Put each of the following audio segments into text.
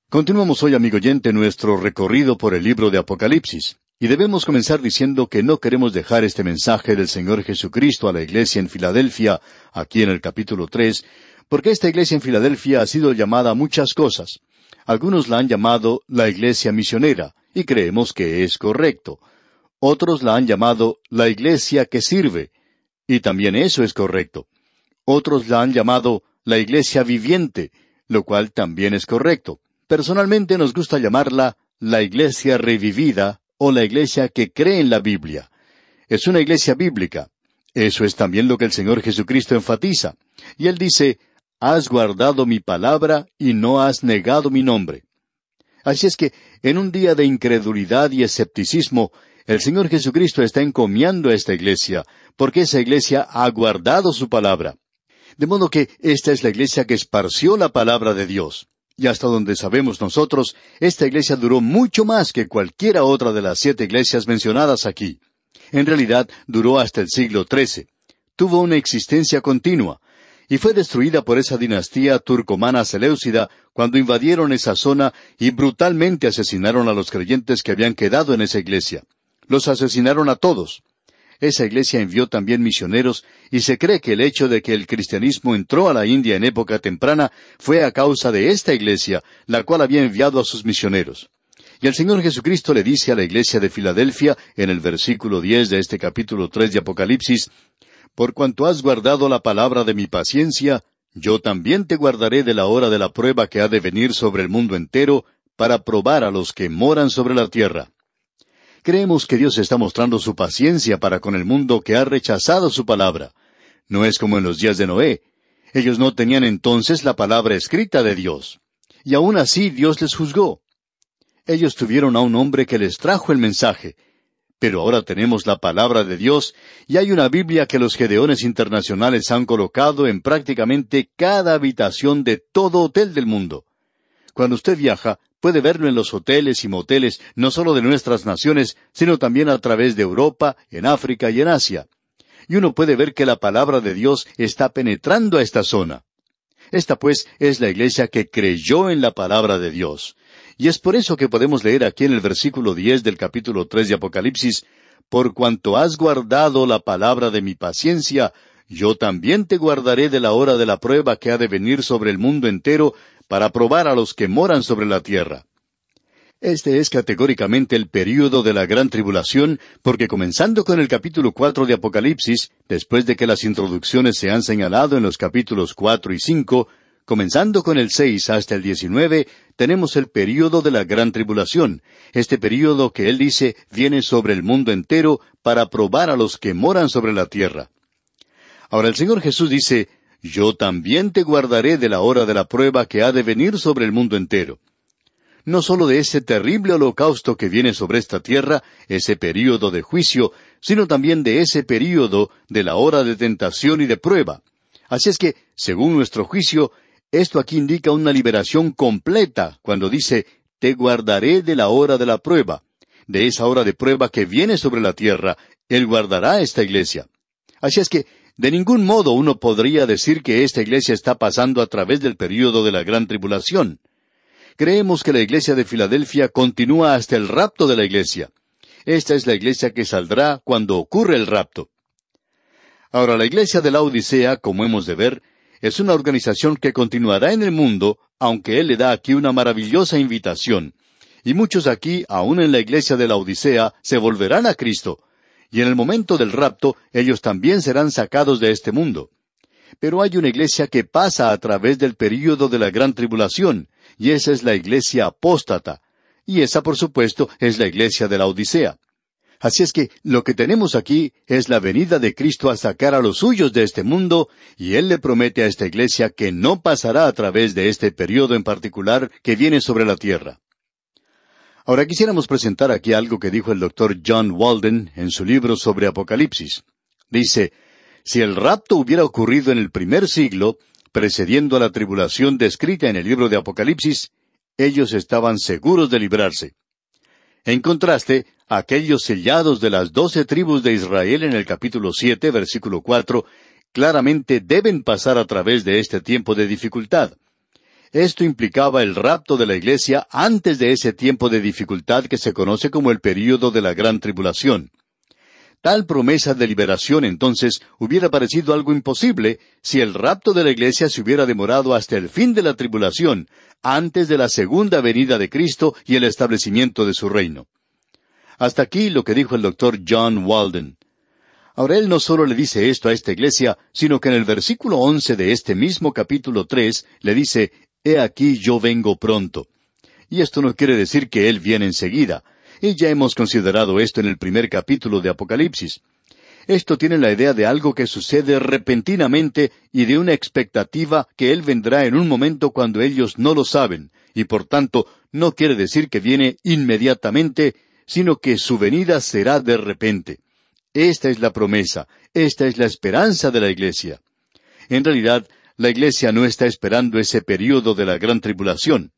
Continuamos hoy, amigo oyente, nuestro recorrido por el libro de Apocalipsis. Y debemos comenzar diciendo que no queremos dejar este mensaje del Señor Jesucristo a la iglesia en Filadelfia, aquí en el capítulo 3, porque esta iglesia en Filadelfia ha sido llamada a muchas cosas. Algunos la han llamado la iglesia misionera, y creemos que es correcto. Otros la han llamado la iglesia que sirve, y también eso es correcto. Otros la han llamado la iglesia viviente, lo cual también es correcto. Personalmente nos gusta llamarla la iglesia revivida o la iglesia que cree en la Biblia. Es una iglesia bíblica. Eso es también lo que el Señor Jesucristo enfatiza. Y Él dice, «Has guardado mi palabra y no has negado mi nombre». Así es que, en un día de incredulidad y escepticismo, el Señor Jesucristo está encomiando a esta iglesia, porque esa iglesia ha guardado su palabra. De modo que esta es la iglesia que esparció la palabra de Dios. Y hasta donde sabemos nosotros, esta iglesia duró mucho más que cualquiera otra de las 7 iglesias mencionadas aquí. En realidad, duró hasta el siglo XIII. Tuvo una existencia continua, y fue destruida por esa dinastía turcomana seleucida cuando invadieron esa zona y brutalmente asesinaron a los creyentes que habían quedado en esa iglesia. Los asesinaron a todos. Esa iglesia envió también misioneros, y se cree que el hecho de que el cristianismo entró a la India en época temprana fue a causa de esta iglesia, la cual había enviado a sus misioneros. Y el Señor Jesucristo le dice a la iglesia de Filadelfia, en el versículo 10 de este capítulo 3 de Apocalipsis, «Por cuanto has guardado la palabra de mi paciencia, yo también te guardaré de la hora de la prueba que ha de venir sobre el mundo entero, para probar a los que moran sobre la tierra». Creemos que Dios está mostrando su paciencia para con el mundo que ha rechazado su palabra. No es como en los días de Noé. Ellos no tenían entonces la palabra escrita de Dios. Y aún así Dios les juzgó. Ellos tuvieron a un hombre que les trajo el mensaje. Pero ahora tenemos la palabra de Dios, y hay una Biblia que los Gedeones internacionales han colocado en prácticamente cada habitación de todo hotel del mundo. Cuando usted viaja, puede verlo en los hoteles y moteles, no solo de nuestras naciones, sino también a través de Europa, en África y en Asia. Y uno puede ver que la palabra de Dios está penetrando a esta zona. Esta, pues, es la iglesia que creyó en la palabra de Dios. Y es por eso que podemos leer aquí en el versículo 10 del capítulo 3 de Apocalipsis, «Por cuanto has guardado la palabra de mi paciencia, yo también te guardaré de la hora de la prueba que ha de venir sobre el mundo entero, para probar a los que moran sobre la tierra». Este es categóricamente el período de la gran tribulación, porque comenzando con el capítulo 4 de Apocalipsis, después de que las introducciones se han señalado en los capítulos 4 y 5, comenzando con el 6 hasta el 19, tenemos el período de la gran tribulación, este período que él dice viene sobre el mundo entero para probar a los que moran sobre la tierra. Ahora el Señor Jesús dice, «Yo también te guardaré de la hora de la prueba que ha de venir sobre el mundo entero». No solo de ese terrible holocausto que viene sobre esta tierra, ese período de juicio, sino también de ese período de la hora de tentación y de prueba. Así es que, según nuestro juicio, esto aquí indica una liberación completa cuando dice, «Te guardaré de la hora de la prueba». De esa hora de prueba que viene sobre la tierra, Él guardará esta iglesia. Así es que, de ningún modo uno podría decir que esta iglesia está pasando a través del período de la gran tribulación. Creemos que la iglesia de Filadelfia continúa hasta el rapto de la iglesia. Esta es la iglesia que saldrá cuando ocurre el rapto. Ahora, la iglesia de la Odisea, como hemos de ver, es una organización que continuará en el mundo, aunque Él le da aquí una maravillosa invitación. Y muchos aquí, aún en la iglesia de la Odisea, se volverán a Cristo. Y en el momento del rapto, ellos también serán sacados de este mundo. Pero hay una iglesia que pasa a través del período de la gran tribulación, y esa es la iglesia apóstata. Y esa, por supuesto, es la iglesia de la Odisea. Así es que lo que tenemos aquí es la venida de Cristo a sacar a los suyos de este mundo, y Él le promete a esta iglesia que no pasará a través de este período en particular que viene sobre la tierra. Ahora quisiéramos presentar aquí algo que dijo el Dr. John Walden en su libro sobre Apocalipsis. Dice, «Si el rapto hubiera ocurrido en el primer siglo, precediendo a la tribulación descrita en el libro de Apocalipsis, ellos estaban seguros de librarse. En contraste, aquellos sellados de las 12 tribus de Israel en el capítulo 7, versículo 4, claramente deben pasar a través de este tiempo de dificultad. Esto implicaba el rapto de la iglesia antes de ese tiempo de dificultad que se conoce como el período de la gran tribulación. Tal promesa de liberación entonces hubiera parecido algo imposible si el rapto de la iglesia se hubiera demorado hasta el fin de la tribulación, antes de la segunda venida de Cristo y el establecimiento de su reino. Hasta aquí lo que dijo el doctor John Walden. Ahora él no solo le dice esto a esta iglesia, sino que en el versículo 11 de este mismo capítulo 3 le dice, «He aquí yo vengo pronto». Y esto no quiere decir que él viene enseguida. Y ya hemos considerado esto en el primer capítulo de Apocalipsis. Esto tiene la idea de algo que sucede repentinamente y de una expectativa que Él vendrá en un momento cuando ellos no lo saben, y por tanto no quiere decir que viene inmediatamente, sino que su venida será de repente. Esta es la promesa, esta es la esperanza de la iglesia. En realidad, la iglesia no está esperando ese período de la gran tribulación.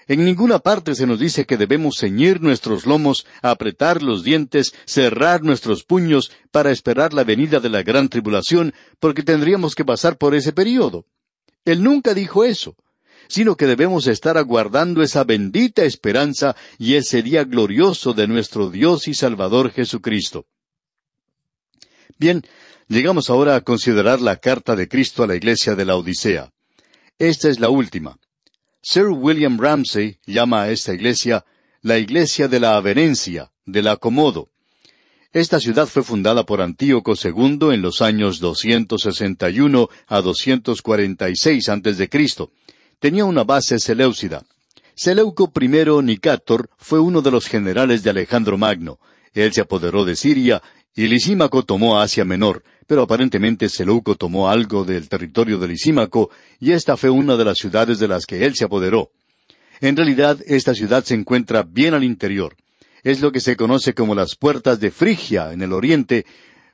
En ninguna parte se nos dice que debemos ceñir nuestros lomos, apretar los dientes, cerrar nuestros puños para esperar la venida de la gran tribulación, porque tendríamos que pasar por ese período. Él nunca dijo eso, sino que debemos estar aguardando esa bendita esperanza y ese día glorioso de nuestro Dios y Salvador Jesucristo. Bien, llegamos ahora a considerar la carta de Cristo a la iglesia de la Odisea. Esta es la última. Sir William Ramsay llama a esta iglesia la iglesia de la avenencia, del acomodo. Esta ciudad fue fundada por Antíoco II en los años 261 a 246 a.C. Tenía una base seleucida. Seleuco I Nicátor fue uno de los generales de Alejandro Magno. Él se apoderó de Siria y Lisímaco tomó Asia Menor, pero aparentemente Seleuco tomó algo del territorio de Lisímaco, y esta fue una de las ciudades de las que él se apoderó. En realidad, esta ciudad se encuentra bien al interior. Es lo que se conoce como las puertas de Frigia, en el oriente,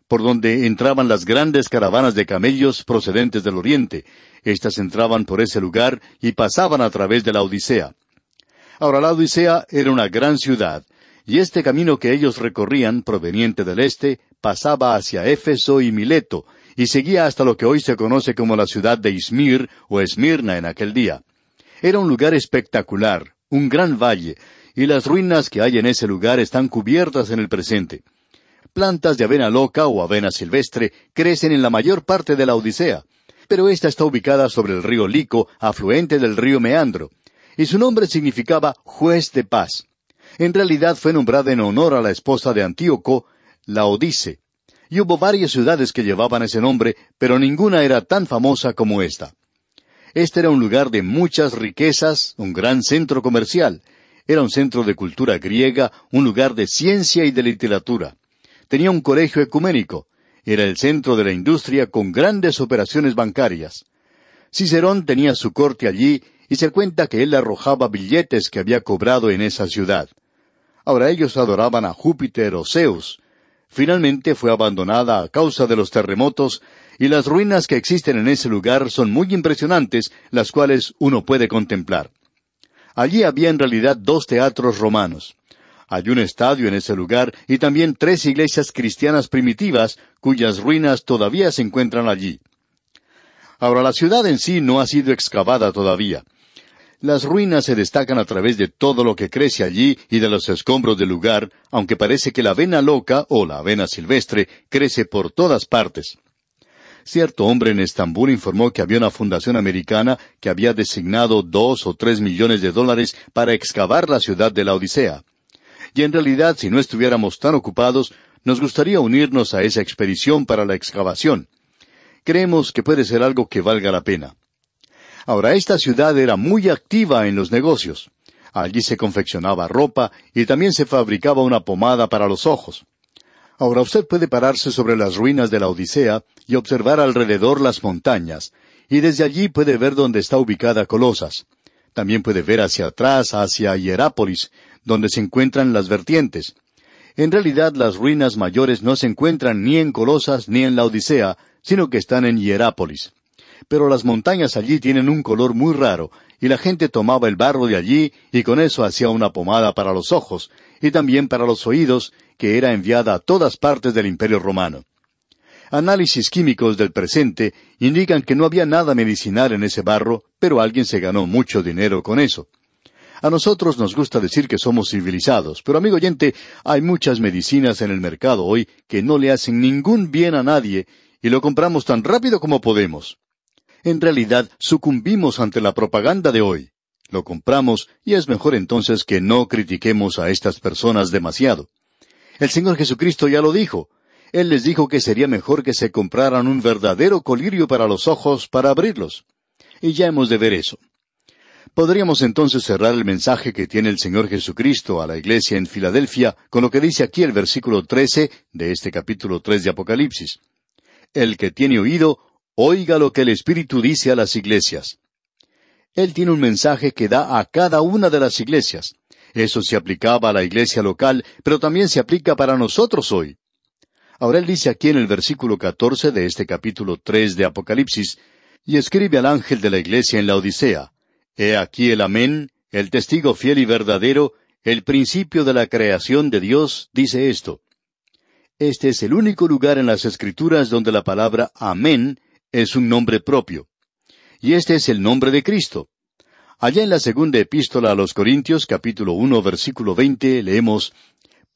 por donde entraban las grandes caravanas de camellos procedentes del oriente. Estas entraban por ese lugar y pasaban a través de la Odisea. Ahora, la Odisea era una gran ciudad, y este camino que ellos recorrían, proveniente del este, pasaba hacia Éfeso y Mileto, y seguía hasta lo que hoy se conoce como la ciudad de Izmir o Esmirna en aquel día. Era un lugar espectacular, un gran valle, y las ruinas que hay en ese lugar están cubiertas en el presente. Plantas de avena loca o avena silvestre crecen en la mayor parte de la Odisea, pero esta está ubicada sobre el río Lico, afluente del río Meandro, y su nombre significaba juez de paz. En realidad fue nombrada en honor a la esposa de Antíoco, Laodice. Y hubo varias ciudades que llevaban ese nombre, pero ninguna era tan famosa como esta. Este era un lugar de muchas riquezas, un gran centro comercial. Era un centro de cultura griega, un lugar de ciencia y de literatura. Tenía un colegio ecuménico. Era el centro de la industria con grandes operaciones bancarias. Cicerón tenía su corte allí y se cuenta que él arrojaba billetes que había cobrado en esa ciudad. Ahora ellos adoraban a Júpiter o Zeus. Finalmente fue abandonada a causa de los terremotos, y las ruinas que existen en ese lugar son muy impresionantes, las cuales uno puede contemplar. Allí había en realidad 2 teatros romanos. Hay un estadio en ese lugar y también 3 iglesias cristianas primitivas, cuyas ruinas todavía se encuentran allí. Ahora, la ciudad en sí no ha sido excavada todavía. Las ruinas se destacan a través de todo lo que crece allí y de los escombros del lugar, aunque parece que la avena loca o la avena silvestre crece por todas partes. Cierto hombre en Estambul informó que había una fundación americana que había designado 2 o 3 millones de dólares para excavar la ciudad de la Odisea. Y en realidad, si no estuviéramos tan ocupados, nos gustaría unirnos a esa expedición para la excavación. Creemos que puede ser algo que valga la pena. Ahora, esta ciudad era muy activa en los negocios. Allí se confeccionaba ropa y también se fabricaba una pomada para los ojos. Ahora usted puede pararse sobre las ruinas de la Odisea y observar alrededor las montañas, y desde allí puede ver dónde está ubicada Colosas. También puede ver hacia atrás, hacia Hierápolis, donde se encuentran las vertientes. En realidad, las ruinas mayores no se encuentran ni en Colosas ni en la Odisea, sino que están en Hierápolis. Pero las montañas allí tienen un color muy raro, y la gente tomaba el barro de allí y con eso hacía una pomada para los ojos, y también para los oídos, que era enviada a todas partes del Imperio Romano. Análisis químicos del presente indican que no había nada medicinal en ese barro, pero alguien se ganó mucho dinero con eso. A nosotros nos gusta decir que somos civilizados, pero amigo oyente, hay muchas medicinas en el mercado hoy que no le hacen ningún bien a nadie y lo compramos tan rápido como podemos. En realidad, sucumbimos ante la propaganda de hoy. Lo compramos y es mejor entonces que no critiquemos a estas personas demasiado. El Señor Jesucristo ya lo dijo. Él les dijo que sería mejor que se compraran un verdadero colirio para los ojos para abrirlos. Y ya hemos de ver eso. Podríamos entonces cerrar el mensaje que tiene el Señor Jesucristo a la iglesia en Filadelfia con lo que dice aquí el versículo 13 de este capítulo 3 de Apocalipsis. El que tiene oído, oiga lo que el Espíritu dice a las iglesias. Él tiene un mensaje que da a cada una de las iglesias. Eso se aplicaba a la iglesia local, pero también se aplica para nosotros hoy. Ahora él dice aquí en el versículo 14 de este capítulo 3 de Apocalipsis, y escribe al ángel de la iglesia en la Odisea, He aquí el Amén, el testigo fiel y verdadero, el principio de la creación de Dios, dice esto. Este es el único lugar en las Escrituras donde la palabra Amén es un nombre propio. Y este es el nombre de Cristo. Allá en la segunda epístola a los Corintios, capítulo 1, versículo 20, leemos,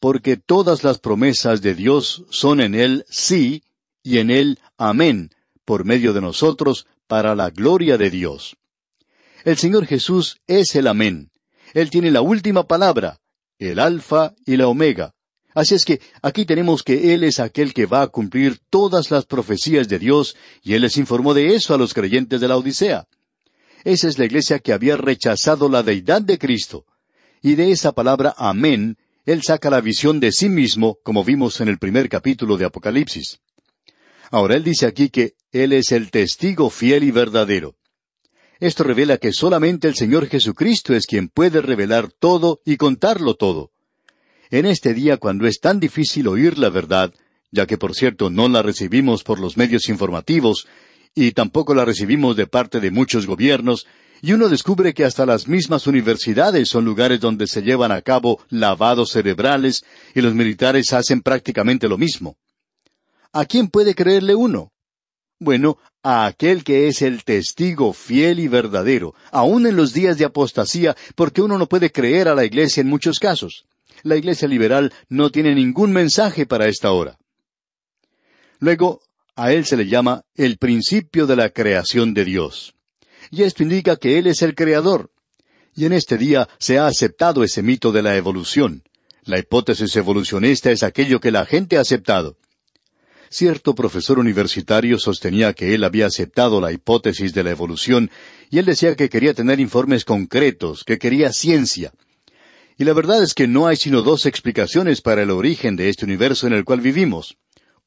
Porque todas las promesas de Dios son en Él sí, y en Él amén, por medio de nosotros, para la gloria de Dios. El Señor Jesús es el amén. Él tiene la última palabra, el alfa y la omega. Así es que aquí tenemos que Él es aquel que va a cumplir todas las profecías de Dios, y Él les informó de eso a los creyentes de la Odisea. Esa es la iglesia que había rechazado la deidad de Cristo. Y de esa palabra amén, Él saca la visión de sí mismo, como vimos en el primer capítulo de Apocalipsis. Ahora Él dice aquí que Él es el testigo fiel y verdadero. Esto revela que solamente el Señor Jesucristo es quien puede revelar todo y contarlo todo. En este día, cuando es tan difícil oír la verdad, ya que por cierto no la recibimos por los medios informativos, y tampoco la recibimos de parte de muchos gobiernos, y uno descubre que hasta las mismas universidades son lugares donde se llevan a cabo lavados cerebrales, y los militares hacen prácticamente lo mismo. ¿A quién puede creerle uno? Bueno, a aquel que es el testigo fiel y verdadero, aun en los días de apostasía, porque uno no puede creer a la iglesia en muchos casos. La iglesia liberal no tiene ningún mensaje para esta hora. Luego, a él se le llama el principio de la creación de Dios. Y esto indica que Él es el creador. Y en este día se ha aceptado ese mito de la evolución. La hipótesis evolucionista es aquello que la gente ha aceptado. Cierto profesor universitario sostenía que él había aceptado la hipótesis de la evolución, y él decía que quería tener informes concretos, que quería ciencia. Y la verdad es que no hay sino dos explicaciones para el origen de este universo en el cual vivimos.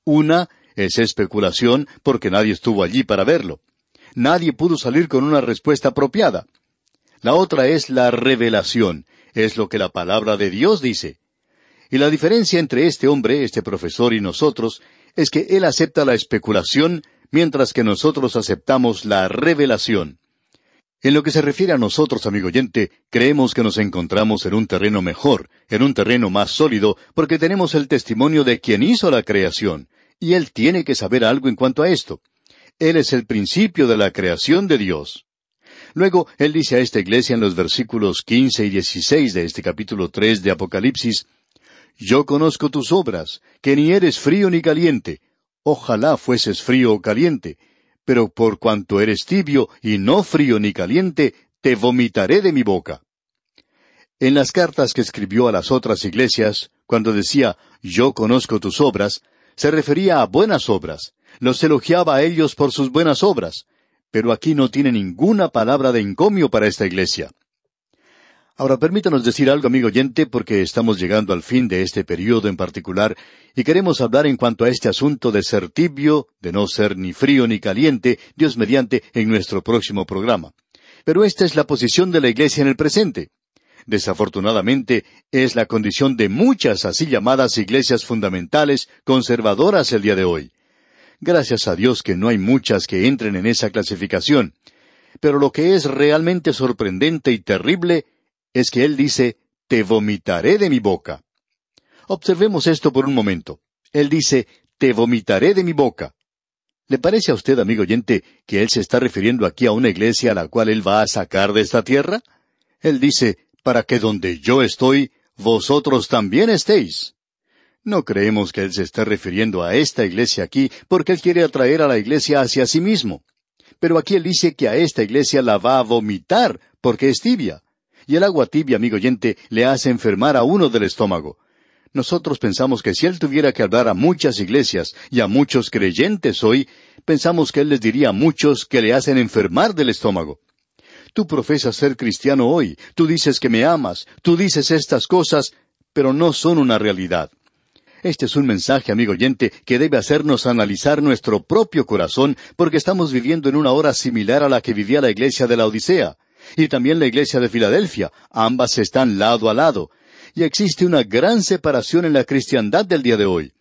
Una es especulación, porque nadie estuvo allí para verlo. Nadie pudo salir con una respuesta apropiada. La otra es la revelación, es lo que la palabra de Dios dice. Y la diferencia entre este hombre, este profesor y nosotros, es que él acepta la especulación, mientras que nosotros aceptamos la revelación. En lo que se refiere a nosotros, amigo oyente, creemos que nos encontramos en un terreno mejor, en un terreno más sólido, porque tenemos el testimonio de quien hizo la creación, y Él tiene que saber algo en cuanto a esto. Él es el principio de la creación de Dios. Luego, Él dice a esta iglesia en los versículos 15 y 16 de este capítulo 3 de Apocalipsis, Yo conozco tus obras, que ni eres frío ni caliente. Ojalá fueses frío o caliente. Pero por cuanto eres tibio y no frío ni caliente, te vomitaré de mi boca. En las cartas que escribió a las otras iglesias, cuando decía, Yo conozco tus obras, se refería a buenas obras. Los elogiaba a ellos por sus buenas obras. Pero aquí no tiene ninguna palabra de encomio para esta iglesia. Ahora permítanos decir algo, amigo oyente, porque estamos llegando al fin de este período en particular, y queremos hablar en cuanto a este asunto de ser tibio, de no ser ni frío ni caliente, Dios mediante, en nuestro próximo programa. Pero esta es la posición de la iglesia en el presente. Desafortunadamente, es la condición de muchas así llamadas iglesias fundamentales, conservadoras el día de hoy. Gracias a Dios que no hay muchas que entren en esa clasificación. Pero lo que es realmente sorprendente y terrible es que Él dice, te vomitaré de mi boca. Observemos esto por un momento. Él dice, te vomitaré de mi boca. ¿Le parece a usted, amigo oyente, que Él se está refiriendo aquí a una iglesia a la cual Él va a sacar de esta tierra? Él dice, para que donde yo estoy, vosotros también estéis. No creemos que Él se esté refiriendo a esta iglesia aquí, porque Él quiere atraer a la iglesia hacia sí mismo. Pero aquí Él dice que a esta iglesia la va a vomitar, porque es tibia. Y el agua tibia, amigo oyente, le hace enfermar a uno del estómago. Nosotros pensamos que si Él tuviera que hablar a muchas iglesias y a muchos creyentes hoy, pensamos que Él les diría a muchos que le hacen enfermar del estómago. Tú profesas ser cristiano hoy, tú dices que me amas, tú dices estas cosas, pero no son una realidad. Este es un mensaje, amigo oyente, que debe hacernos analizar nuestro propio corazón, porque estamos viviendo en una hora similar a la que vivía la iglesia de la Odisea, y también la iglesia de Filadelfia. Ambas están lado a lado, y existe una gran separación en la cristiandad del día de hoy.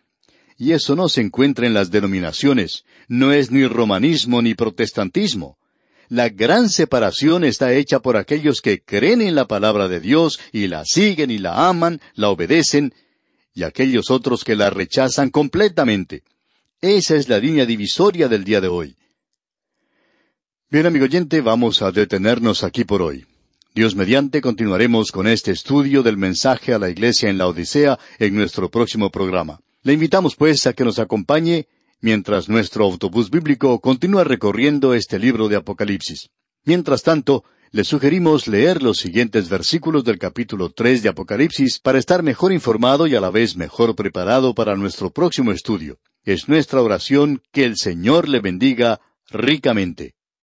Y eso no se encuentra en las denominaciones, no es ni romanismo ni protestantismo. La gran separación está hecha por aquellos que creen en la palabra de Dios y la siguen y la aman, la obedecen, y aquellos otros que la rechazan completamente. Esa es la línea divisoria del día de hoy. Bien, amigo oyente, vamos a detenernos aquí por hoy. Dios mediante continuaremos con este estudio del mensaje a la iglesia en la Odisea en nuestro próximo programa. Le invitamos pues a que nos acompañe mientras nuestro autobús bíblico continúa recorriendo este libro de Apocalipsis. Mientras tanto, le sugerimos leer los siguientes versículos del capítulo 3 de Apocalipsis para estar mejor informado y a la vez mejor preparado para nuestro próximo estudio. Es nuestra oración que el Señor le bendiga ricamente.